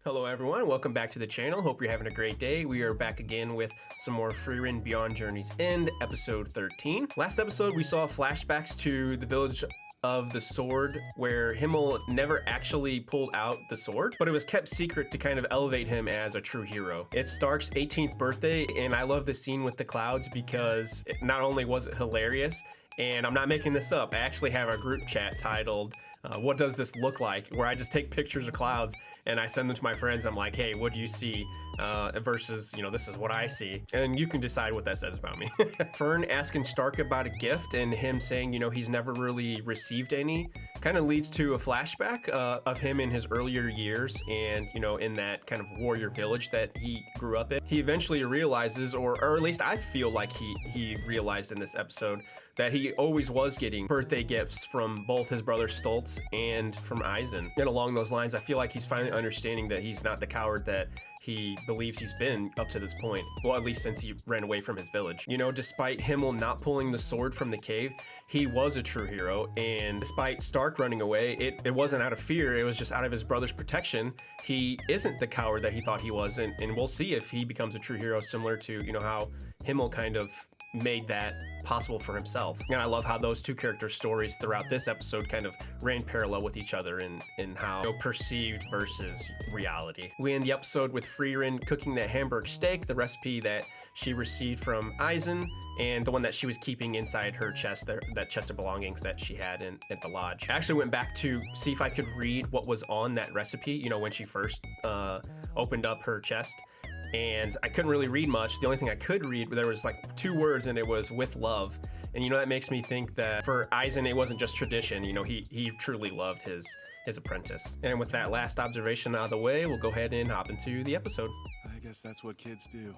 Hello everyone, welcome back to the channel. Hope you're having a great day. We are back again with some more Frieren Beyond Journey's End, episode 13. Last episode we saw flashbacks to the village of the sword where Himmel never actually pulled out the sword, but it was kept secret to kind of elevate him as a true hero. It's Stark's 18th birthday, and I love the scene with the clouds because not only was it hilarious, and I'm not making this up, I actually have a group chat titled what does this look like, where I just take pictures of clouds and I send them to my friends. I'm like, hey, what do you see, versus, you know, this is what I see, and you can decide what that says about me. Fern asking Stark about a gift and him saying, you know, he's never really received any, kind of leads to a flashback of him in his earlier years and, you know, in that kind of warrior village that he grew up in. He eventually realizes, or at least I feel like he realized in this episode, that he always was getting birthday gifts from both his brother Stoltz and from Eisen. And along those lines, I feel like he's finally understanding that he's not the coward that he believes he's been up to this point. Well, at least since he ran away from his village. You know, despite Himmel not pulling the sword from the cave, he was a true hero. And despite Stark running away, it wasn't out of fear, it was just out of his brother's protection. He isn't the coward that he thought he was, and we'll see if he becomes a true hero, similar to, you know, how Himmel kind of made that possible for himself. And I love how those two character stories throughout this episode kind of ran parallel with each other in how, you know, perceived versus reality. We end the episode with Frieren cooking that Hamburg steak, the recipe that she received from Eisen, and the one that she was keeping inside her chest, there, that chest of belongings that she had at the lodge. I actually went back to see if I could read what was on that recipe, you know, when she first opened up her chest. And I couldn't really read much. The only thing I could read, there was like 2 words, and it was "with love." And you know, that makes me think that for Eisen, it wasn't just tradition. You know, he truly loved his apprentice. And with that last observation out of the way, we'll go ahead and hop into the episode. I guess that's what kids do.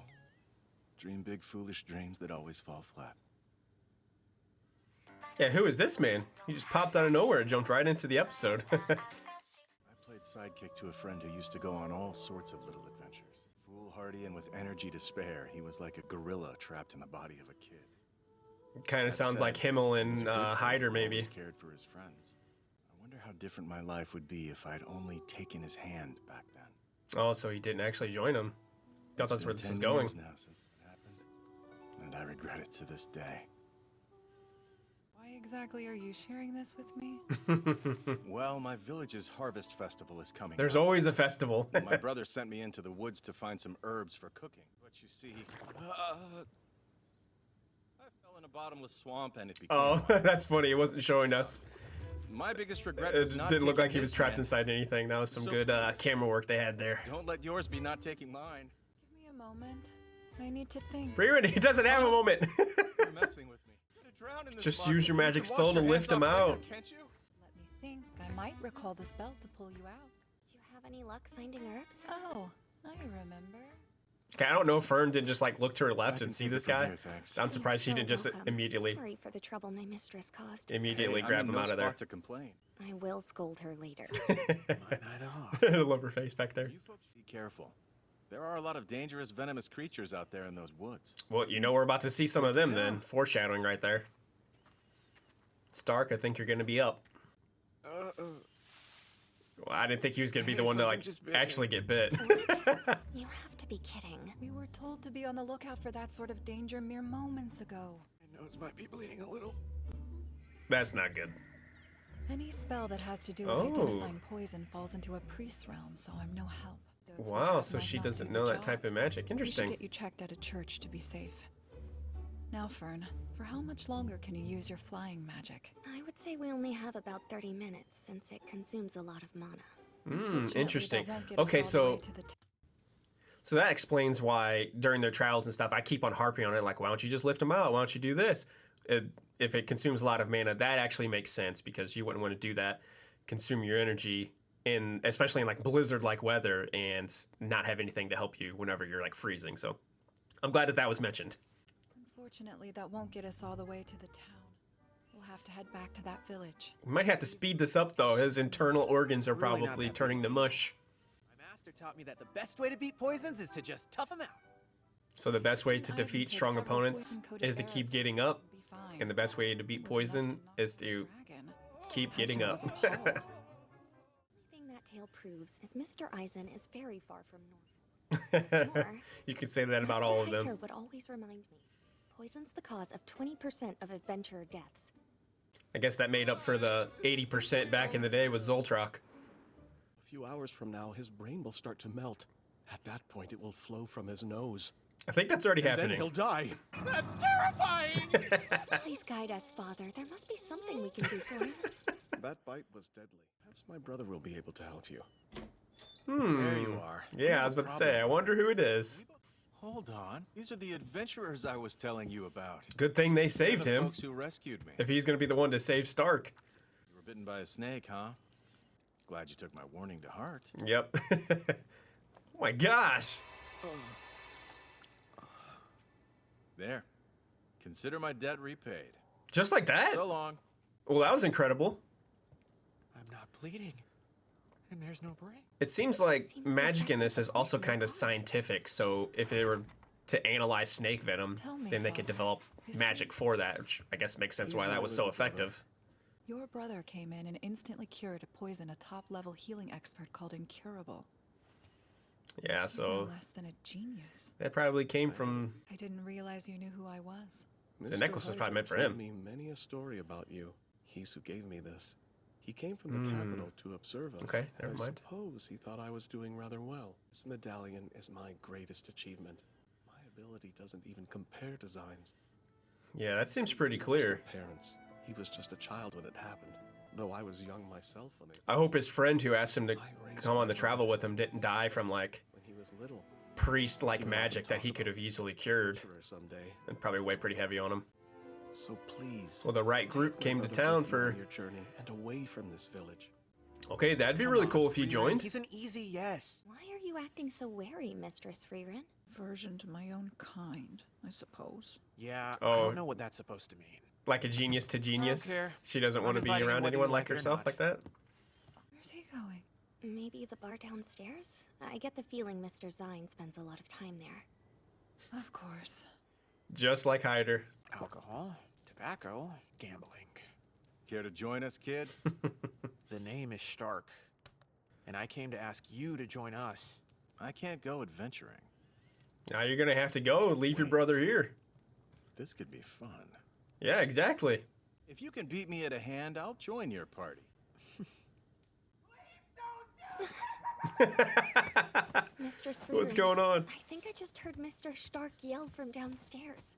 Dream big, foolish dreams that always fall flat. Yeah, who is this man? He just popped out of nowhere and jumped right into the episode. I played sidekick to a friend who used to go on all sorts of little adventures. Foolhardy and with energy to spare, he was like a gorilla trapped in the body of a kid. Kind of sounds like Himmel and Hyder, maybe. Always cared for his friends. I wonder how different my life would be if I'd only taken his hand back then. Oh, so he didn't actually join him. Thought that's where this was 10 going. years now since it happened, and I regret it to this day. Why exactly are you sharing this with me? Well, my village's harvest festival is coming There's up. always a festival. And my brother sent me into the woods to find some herbs for cooking. But you see, I fell in a bottomless swamp and it became... Oh, that's funny. It wasn't showing us. My biggest regret It was not didn't look taking like he was his trapped hand. inside anything. That was some So good please, camera work they had there. Don't let yours be not taking mine. Give me a moment. I need to think. Frieren, he doesn't have a moment. You're messing with me. You're gonna drown in this Just bucket. use your You magic can spell wash to your lift hands him off later, out. Can't you? Let me think. I might recall the spell to pull you out. Do you have any luck finding herbs? Oh, I remember. Okay, I don't know if Fern didn't just like look to her I left can and see take it this from guy. here, thanks. I'm surprised she You're didn't so just welcome. immediately Sorry for the trouble my mistress caused. immediately Hey, grab I'm him in no out of there. spot to complain. I will scold her later. My night off. I love her face back there. You folks be careful. There are a lot of dangerous, venomous creatures out there in those woods. Well, you know we're about to see some of them then. Foreshadowing right there. Stark, I think you're gonna be up. Well, I didn't think he was gonna be the one to like actually get bit. You have to be kidding. We were told to be on the lookout for that sort of danger mere moments ago. My nose might be bleeding a little. That's not good. Any spell that has to do with Oh. identifying poison falls into a priest's realm, so I'm no help. That's why Wow, that so might she not doesn't do know the that type job. of magic. We should Interesting. get you checked at a church to be safe. Now, Fern, for how much longer can you use your flying magic? I would say we only have about 30 minutes since it consumes a lot of mana. Unfortunately, Interesting. that won't get us Okay, all the so way to the so that explains why during their trials and stuff, I keep on harping on it. Like, why don't you just lift them out? Why don't you do this? If it consumes a lot of mana, that actually makes sense because you wouldn't want to do that, consume your energy in, especially in like blizzard-like weather, and not have anything to help you whenever you're like freezing. So I'm glad that that was mentioned. Unfortunately, that won't get us all the way to the town. We'll have to head back to that village. We might have to speed this up though. His internal organs are Really not probably that turning big to a mush. My master taught me that the best way to beat poisons is to just tough them out. So the best way to I can defeat take strong several opponents poison-coated is to arrows keep to getting the up, and be fine. and the best way to beat He was enough poison to knock is the to dragon. keep getting Hyder up. was appalled. Everything that that tale proves is Mr. Eisen is very far from normal. More, You could say that about all of Master them. Hector would always remind me, poison's the cause of 20% of adventurer deaths. I guess that made up for the 80% back in the day with Zoltrak. A few hours from now, his brain will start to melt. At that point, it will flow from his nose. I think that's already And then happening. he'll die. That's terrifying! Please guide us, Father. There must be something we can do for him. That bite was deadly. Perhaps my brother will be able to help you. There you are. We Yeah, have I was a about to say, I problem. wonder who it is. Hold on. These are the adventurers I was telling you about. Good thing they They're saved the him. folks who rescued me. If he's going to be the one to save Stark. You were bitten by a snake, huh? Glad you took my warning to heart. Yep. Oh my gosh. There. Consider my debt repaid. Just like that? So long. Well, that was incredible. I'm not bleeding. And there's no brain. It seems like Seems like magic in that's this is the also poison kind of body. scientific, so if they were to analyze snake venom, Tell me, then they could Father, develop is magic for that, which I guess makes sense He's why my that was so little brother. effective. Your brother came in and instantly cured a poison a top-level healing expert called Incurable. Yeah, He's no so less than a genius. that probably came from... I didn't realize you knew who I was. The necklace was probably meant for told him. me many a story about you. He's who gave me this. He came from the capital to observe us. Okay, never I mind. suppose he thought I was doing rather well. This medallion is my greatest achievement. My ability doesn't even compare to Zein's. Yeah, that seems pretty He lost clear. our parents. He was just a child when it happened, though I was young myself when they. I hope his friend who asked him to I raised come on the my travel brother with him didn't die from, like, when he was little. priest-like He would often magic that talk he could about have easily cured adventurer someday. and probably weigh pretty heavy on him. So please. Well, the right group take my came to brother town with you for... on your journey and away from this village. Okay, that'd be Come really on, cool if he Frieren. joined. He's an easy yes. Why are you acting so wary, Mistress Frieren? Version to my own kind, I suppose. Yeah, I Oh. don't know what that's supposed to mean. Like a genius to genius. care. She doesn't I'm want to be inviting him around whether anyone you like like it or herself not. like that. Where's he going? Maybe the bar downstairs? I get the feeling Mr. Sein spends a lot of time there. Of course. Just like Hyder. Alcohol, tobacco, gambling. Care to join us, kid? The name is Stark. And I came to ask you to join us. I can't go adventuring. Now you're gonna have to go. Leave your brother here. This could be fun. Yeah, exactly. If you can beat me at a hand, I'll join your party. Mistress Frieren. What's going on? I think I just heard Mr. Stark yell from downstairs.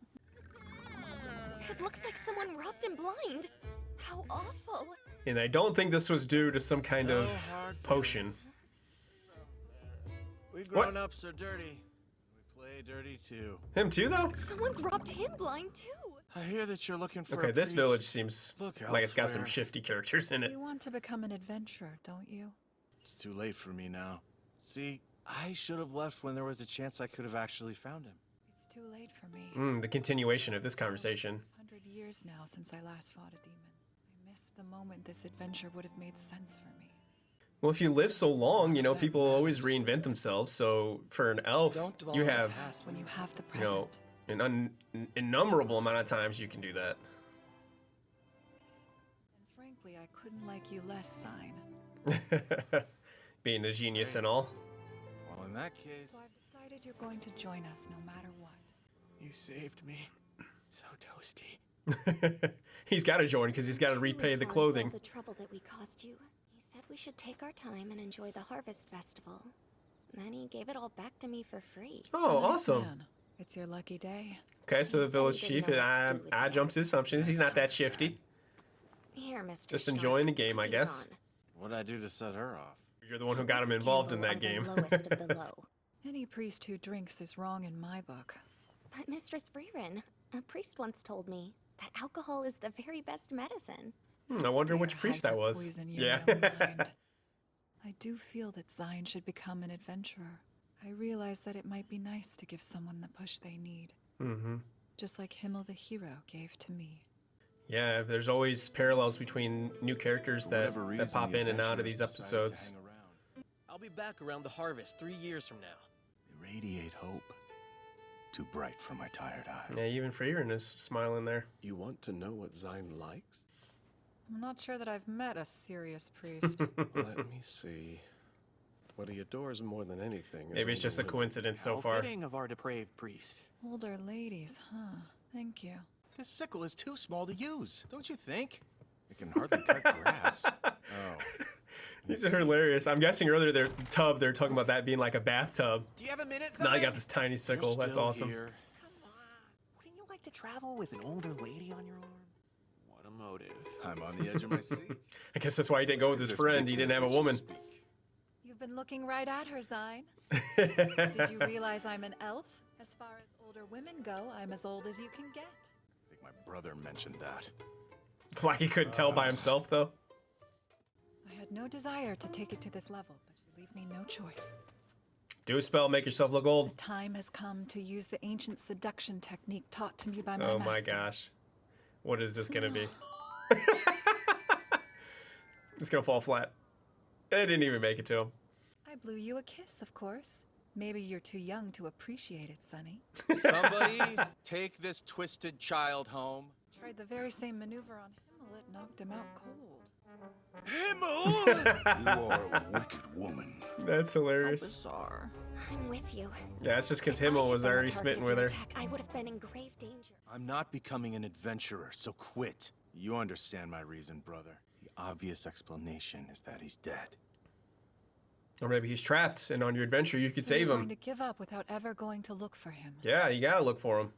It looks like someone robbed him blind. How awful. And I don't think this was due to some kind No of hard potion. We What? grown-ups are dirty. We play dirty too. Him too, though? Someone's robbed him blind too. I hear that you're looking for Okay, a this priest. village seems Look like it's got some elsewhere. shifty characters in it. You want to become an adventurer, don't you? It's too late for me now. See, I should have left when there was a chance I could have actually found him. It's too late for me. The continuation of this conversation. 100 years now since I last fought a demon. I missed the moment this adventure would have made sense for me. Well, if you live so long, you know, people always reinvent themselves. So for an elf, Don't dwell you on the have, past when you have the you present. know, an innumerable amount of times you can do that. And frankly, I couldn't like you less, Sein. Being a genius and all. Well, in that case, So I've decided you're going to join us no matter what. You saved me. So toasty. He's got to join because he's got to Truly repay the sorry for clothing. all the trouble that we caused you. He said we should take our time and enjoy the harvest festival. Then he gave it all back to me for free. Oh, Nice awesome. man. It's your lucky day. Okay, so He the said village he chief, didn't know what to do with I the jumped to others. assumptions. He's not that That's kinda shifty. Here, Mr. Just Stark, enjoying the game, I ease guess. on. what'd I do to set her off? You're the one who got him You involved in gamble that are game. The lowest of the low. Any priest who drinks is wrong in my book. But Mistress Frieren, a priest once told me that alcohol is the very best medicine. I wonder which Dare priest hide that to was. poison your Yeah. own mind. I do feel that Sein should become an adventurer. I realize that it might be nice to give someone the push they need. Mm-hmm. Just like Himmel the hero gave to me. Yeah, there's always parallels between new characters For that, whatever that reason, pop the in and out of adventurers these decided to episodes. hang around. I'll be back around the harvest 3 years from now. They radiate hope. Too bright for my tired eyes. Yeah, even Frieren is smiling there. You want to know what Sein likes? I'm not sure that I've met a serious priest. Let me see. What he adores more than anything is Maybe it's older just a women. coincidence so How far. fitting of our depraved priest. Older ladies, huh? Thank you. This sickle is too small to use, don't you think? It can hardly cut grass. Oh. These are hilarious. I'm guessing earlier they're talking about that being like a bathtub. Do you have a minute, Now I Zion? got this tiny sickle. You're That's still awesome. here. Come on. Wouldn't you like to travel with an older lady on your arm? What a motive. I'm on the edge of my seat. I guess that's why he didn't go with his This friend. He vixen didn't have a should woman. speak. You've been looking right at her, Sein. Did you realize I'm an elf? As far as older women go, I'm as old as you can get. I think my brother mentioned that. Like he couldn't tell by himself though. I had no desire to take it to this level, but you leave me no choice. Do a spell, make yourself look old. The time has come to use the ancient seduction technique taught to me by my Oh master. my gosh. What is this gonna be? It's gonna fall flat. It didn't even make it to him. I blew you a kiss, of course. Maybe you're too young to appreciate it, Sonny. Somebody take this twisted child home. Tried the very same maneuver on Himmel. It knocked him out cold. You are a wicked woman. That's hilarious. Bizarre. I'm with you. Yeah, it's just because If I Himmel had was been the already target smitten of with your her. attack, I would have been in grave danger. I'm not becoming an adventurer, so quit. You understand my reason, brother. The obvious explanation is that he's dead. Or maybe he's trapped, and on your adventure you could So save you're him. going to give up without ever going to look for him. Yeah, you gotta look for him.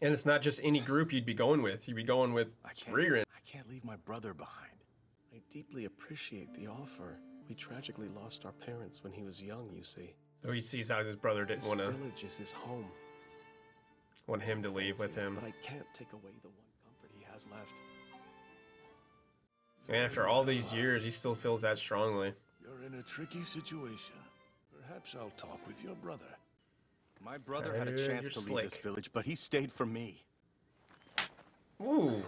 And it's not just any group you'd be going with. You'd be going with Frieren. I can't leave my brother behind. I deeply appreciate the offer. We tragically lost our parents when he was young, you see. So he sees how his brother didn't This want village is his home. him to leave with him. But I can't take away the one comfort he has left. And after all these years, he still feels that strongly. You're in a tricky situation. Perhaps I'll talk with your brother. My brother had a You're chance to leave this slick. village, but he stayed for me. Ooh.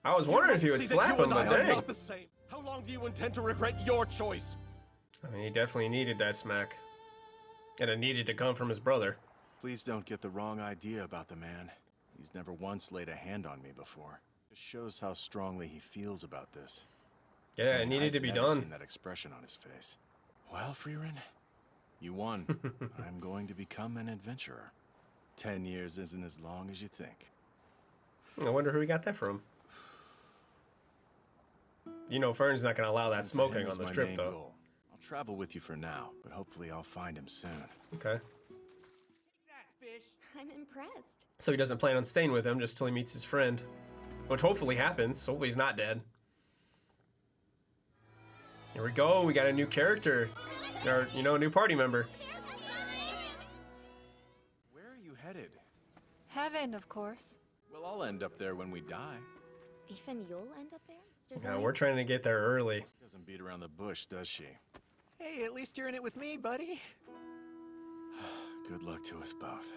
I was wondering if he would See that slap you him, and I but are dang. not the same. How long do you intend to regret your choice? I mean, he definitely needed that smack. And it needed to come from his brother. Please don't get the wrong idea about the man. He's never once laid a hand on me before. It shows how strongly he feels about this. Yeah, I it mean, needed I'd to be never done. seen that expression on his face. Well, Frieren, you won. I'm going to become an adventurer. 10 years isn't as long as you think. I wonder who he got that from. You know, Fern's not going to allow that And for smoking him is on this my trip, main though. goal. I'll travel with you for now, but hopefully I'll find him soon. Okay. I'm impressed. So he doesn't plan on staying with him just till he meets his friend. Which hopefully happens. Hopefully he's not dead. Here we go. We got a new character. Or, you know, a new party member. Where are you headed? Heaven, of course. Well, I'll end up there when we die. Even you'll end up there, Mr. Yeah, Zion? we're trying to get there early. Doesn't beat around the bush, does she? Hey, at least you're in it with me, buddy. Good luck to us both.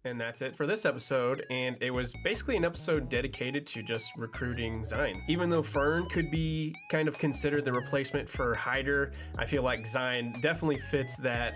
And that's it for this episode, and it was basically an episode dedicated to just recruiting Sein. Even though Fern could be kind of considered the replacement for Hyder, I feel like Sein definitely fits that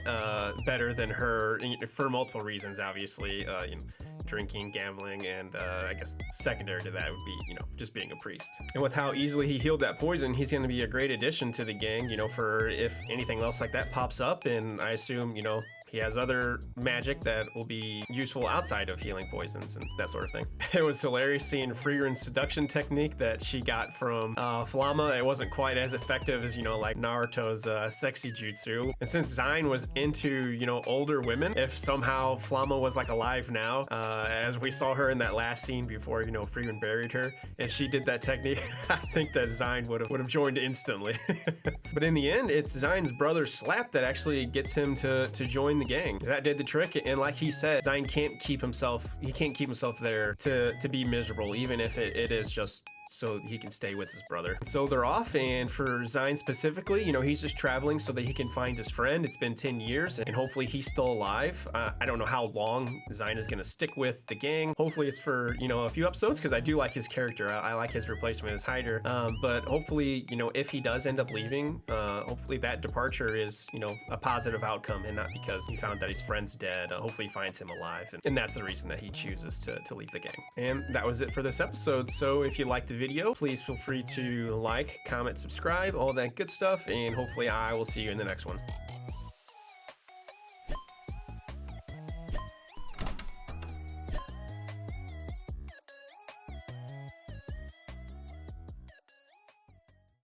better than her for multiple reasons, obviously. You know, drinking, gambling, and I guess secondary to that would be, you know, just being a priest. And with how easily he healed that poison, he's going to be a great addition to the gang, you know, for if anything else like that pops up, and I assume, you know, he has other magic that will be useful outside of healing poisons and that sort of thing. It was hilarious seeing Frieren's seduction technique that she got from Flamma. It wasn't quite as effective as, you know, like Naruto's sexy jutsu. And since Sein was into, you know, older women, if somehow Flamma was like alive now, as we saw her in that last scene before, you know, Frieren buried her, and she did that technique, I think that Sein would have joined instantly. But in the end, it's Zein's brother Slap that actually gets him to join the gang. That did the trick, and like he said, Sein can't keep himself there to be miserable, even if it is just so he can stay with his brother. So they're off, and for Sein specifically, you know, he's just traveling so that he can find his friend. It's been 10 years, and hopefully he's still alive. I don't know how long Sein is gonna stick with the gang. Hopefully it's for, you know, a few episodes, because I do like his character. I like his replacement as Hyder. But hopefully, you know, if he does end up leaving, hopefully that departure is, you know, a positive outcome, and not because he found that his friend's dead. Hopefully he finds him alive, and that's the reason that he chooses to leave the gang. And that was it for this episode. So if you liked the video, please feel free to like, comment, subscribe, all that good stuff, and hopefully I will see you in the next one.